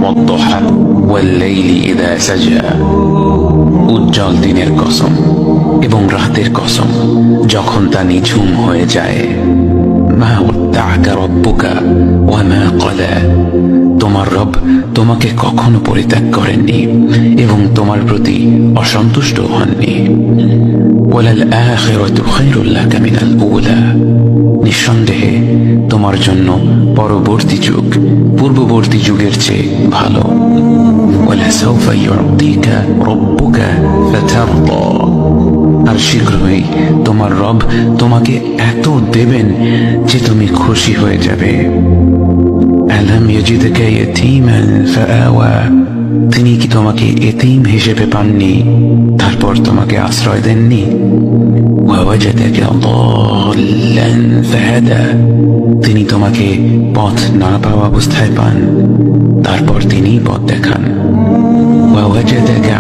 والضحى والليل إذا سجى উজ্জ্বল দিনের কসম এবং রাতের কসম যখন তা নিঝুম হয়ে যায়। মা ওয়াদ্দাআকা রাব্বুকা ওয়া মা ক্বালা, তোমার রব তোমাকে কখনো পরিত্যাগ করেননি এবং তোমার প্রতি অসন্তুষ্ট হননি। ওয়ালাল আখিরাতু খায়রুল লাকা মিনাল উলা, নিঃসন্দেহে তোমার জন্য পরবর্তী যুগ পূর্ববর্তী যুগের চেয়ে ভালো। ওয়ালাসাউফা ইউতিকা রাব্বুকা ফাতারদা, আর শীঘ্রই তোমার রব তোমাকে এত দেবেন যে তুমি খুশি হয়ে যাবে। আলাম ইয়াজিদকা ইয়াতীমান ফাআওয়া, তিনি কি তোমাকে এতিম হিসেবে পাননি তারপর তোমাকে আশ্রয় দেননি? ওয়াওয়াজাদাকা দাল্লান ফাহাদা, তিনি তোমাকে পথ না পাওয়া অবস্থায় পান তারপর তিনি পথ দেখান। ওয়াওয়াজাদাকা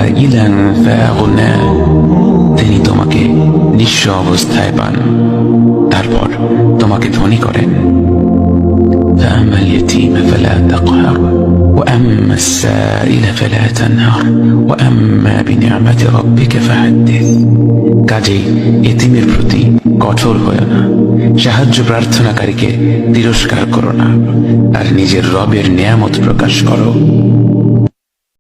আইলান ফাআগনা, তিনি তোমাকে নিঃস্ব অবস্থায় পান তারপর তোমাকে ধনী করেন। فأما اليتيم فلا تقهر وأما السائل فلا تنهر وأما بنعمة ربك فحدث, কাজেই এতিমের প্রতি কঠোর হয়ো না, সাহায্য প্রার্থনাকারীকে তিরস্কার করো না, আর নিজের রবের নিয়ামত প্রকাশ করো।